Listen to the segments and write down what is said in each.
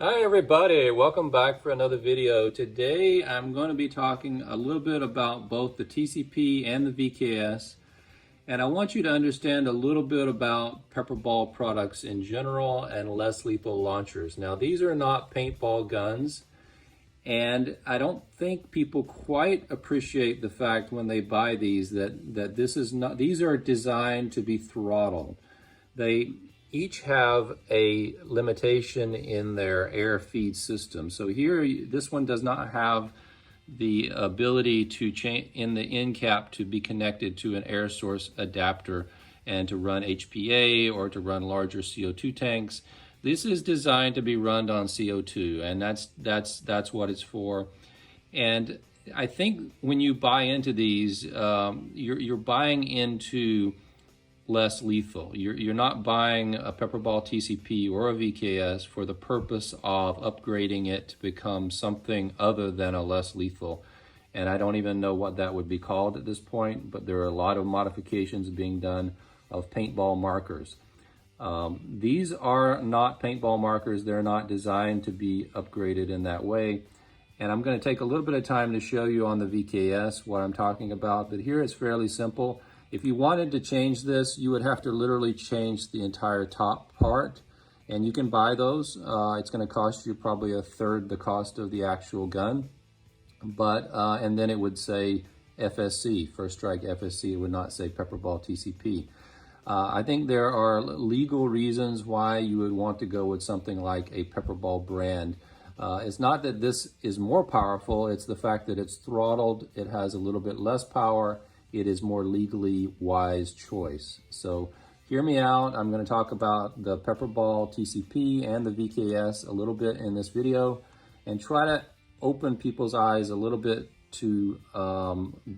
Hi everybody, welcome back for another video. Today I'm going to be talking a little bit about both the TCP and the VKS, and I want you to understand a little bit about Pepperball products in general and less lethal launchers. Now these are not paintball guns, and I don't think people quite appreciate the fact when they buy these that these are designed to be throttled. They each have a limitation in their air feed system. So here, this one does not have the ability to change in the end cap to be connected to an air source adapter and to run HPA or to run larger CO2 tanks. This is designed to be run on CO2, and that's what it's for. And I think when you buy into these, you're buying into less lethal. You're not buying a Pepperball TCP or a VKS for the purpose of upgrading it to become something other than a less lethal. And I don't even know what that would be called at this point, but there are a lot of modifications being done of paintball markers. These are not paintball markers. They're not designed to be upgraded in that way. And I'm going to take a little bit of time to show you on the VKS what I'm talking about, but here it's fairly simple. If you wanted to change this, you would have to literally change the entire top part, and you can buy those. It's going to cost you probably a third the cost of the actual gun, but and then it would say FSC, First Strike FSC. It would not say Pepperball TCP. I think there are legal reasons why you would want to go with something like a Pepperball brand. It's not that this is more powerful, it's the fact that it's throttled, it has a little bit less power, it is more legally wise choice. So hear me out. I'm going to talk about the Pepperball TCP and the VKS a little bit in this video and try to open people's eyes a little bit to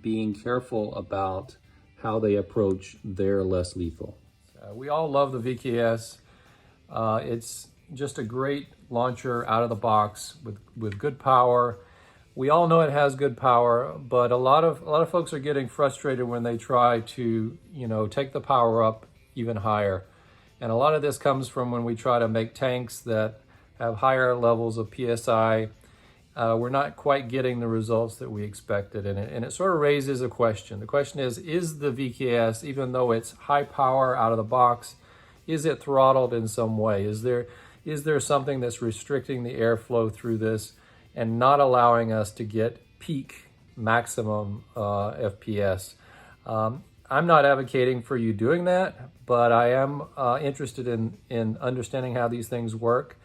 being careful about how they approach their less lethal. We all love the VKS. It's just a great launcher out of the box with good power. We all know it has good power, but a lot of folks are getting frustrated when they try to, take the power up even higher. And a lot of this comes from when we try to make tanks that have higher levels of PSI. We're not quite getting the results that we expected, and it sort of raises a question. The question is the VKS, even though it's high power out of the box, is it throttled in some way? Is there something that's restricting the airflow through this and not allowing us to get peak maximum FPS? I'm not advocating for you doing that, but I am interested in understanding how these things work.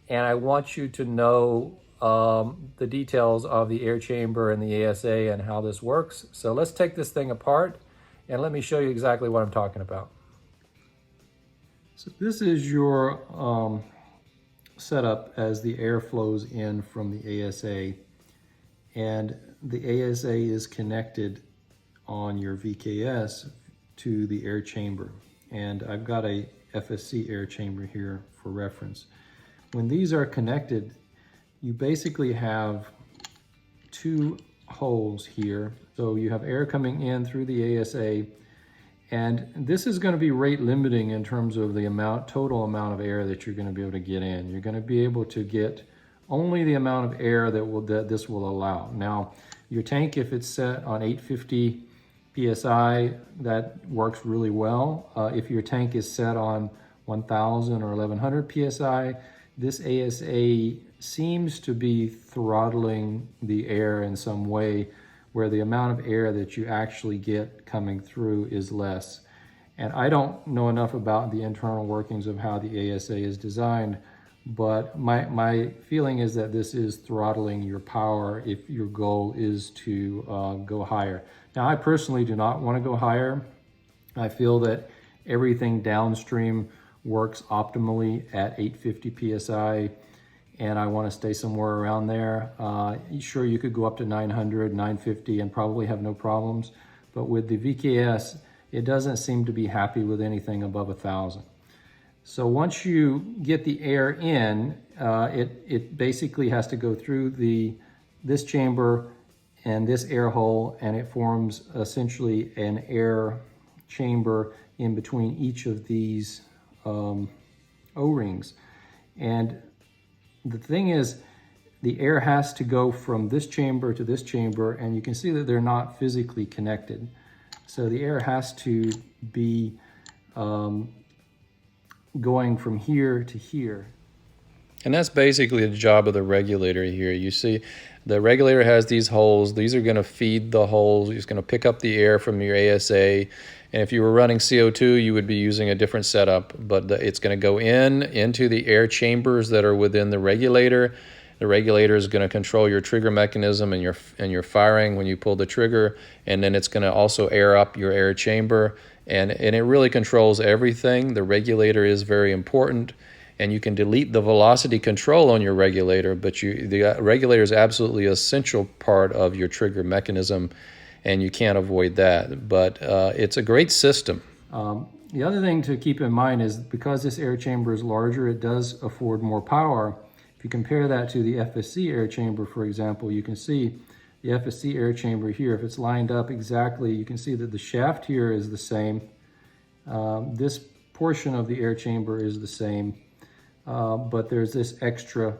And I want you to know the details of the air chamber and the ASA and how this works. So let's take this thing apart and let me show you exactly what I'm talking about. So this is your setup as the air flows in from the ASA, and the ASA is connected on your VKS to the air chamber, and I've got a FSC air chamber here for reference. When these are connected, you basically have two holes here. So you have air coming in through the ASA, and this is going to be rate limiting in terms of the total amount of air that you're going to be able to get in. You're going to be able to get only the amount of air that this will allow. Now, your tank, if it's set on 850 PSI, that works really well. If your tank is set on 1000 or 1100 PSI, this ASA seems to be throttling the air in some way where the amount of air that you actually get coming through is less. And I don't know enough about the internal workings of how the ASA is designed, but my feeling is that this is throttling your power if your goal is to go higher. Now, I personally do not want to go higher. I feel that everything downstream works optimally at 850 PSI, and I want to stay somewhere around there. Sure, you could go up to 900, 950 and probably have no problems, but with the VKS, it doesn't seem to be happy with anything above 1000. So once you get the air in, it basically has to go through this chamber and this air hole, and it forms essentially an air chamber in between each of these O-rings. And the thing is, the air has to go from this chamber to this chamber, and you can see that they're not physically connected. So the air has to be going from here to here. And that's basically the job of the regulator here. You see, the regulator has these holes. These are going to feed the holes. It's going to pick up the air from your ASA. And if you were running CO2, you would be using a different setup. But it's going to go into the air chambers that are within the regulator. The regulator is going to control your trigger mechanism and your firing when you pull the trigger. And then it's going to also air up your air chamber. And it really controls everything. The regulator is very important. And you can delete the velocity control on your regulator, but the regulator is absolutely an essential part of your trigger mechanism, and you can't avoid that. But it's a great system. The other thing to keep in mind is because this air chamber is larger, it does afford more power. If you compare that to the FSC air chamber, for example, you can see the FSC air chamber here, if it's lined up exactly, you can see that the shaft here is the same. This portion of the air chamber is the same. But there's this extra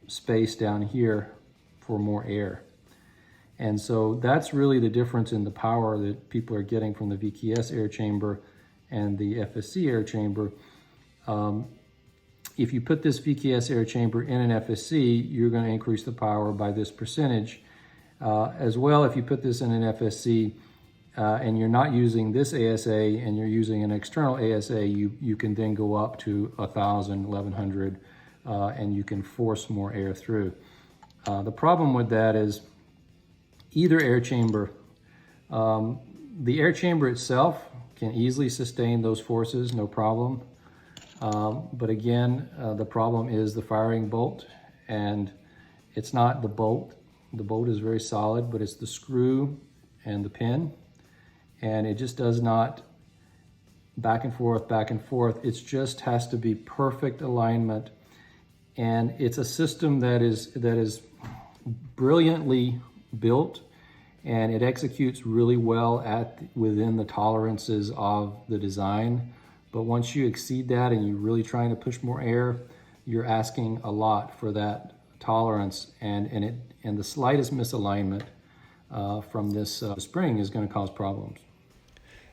space down here for more air. And so that's really the difference in the power that people are getting from the VKS air chamber and the FSC air chamber. If you put this VKS air chamber in an FSC, you're going to increase the power by this percentage. As well, if you put this in an FSC, and you're not using this ASA and you're using an external ASA, you can then go up to 1,000, 1,100, and you can force more air through. The problem with that is either air chamber, the air chamber itself can easily sustain those forces, no problem. But again, the problem is the firing bolt, and it's not the bolt. The bolt is very solid, but it's the screw and the pin. And it just does not back and forth, back and forth. It just has to be perfect alignment. And it's a system that is brilliantly built, and it executes really well within the tolerances of the design. But once you exceed that and you're really trying to push more air, you're asking a lot for that tolerance, and the slightest misalignment from this spring is going to cause problems.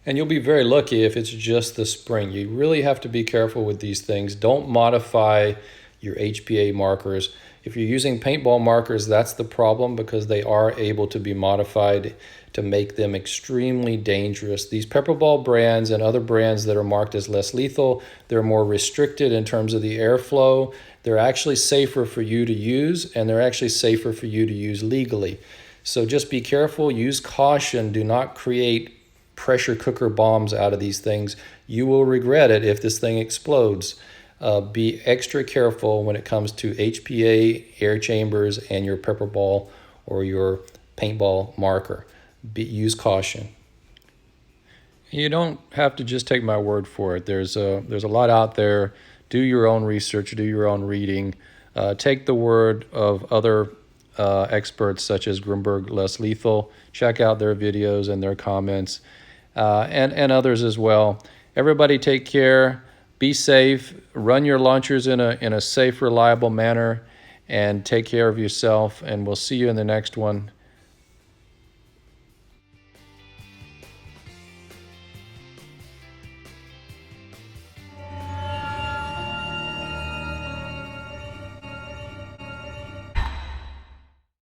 And you'll be very lucky if it's just the spring. You really have to be careful with these things. Don't modify your HPA markers. If you're using paintball markers, that's the problem, because they are able to be modified to make them extremely dangerous. These Pepperball brands and other brands that are marked as less lethal, they're more restricted in terms of the airflow. They're actually safer for you to use, and they're actually safer for you to use legally. So just be careful, use caution, do not create pressure cooker bombs out of these things. You will regret it if this thing explodes. Be extra careful when it comes to HPA air chambers and your Pepperball or your paintball marker. Use caution. You don't have to just take my word for it. There's a lot out there. Do your own research, do your own reading. Take the word of other experts such as Grimberg Less Lethal. Check out their videos and their comments. And others as well. Everybody take care, be safe, run your launchers in a safe, reliable manner, and take care of yourself. And we'll see you in the next one.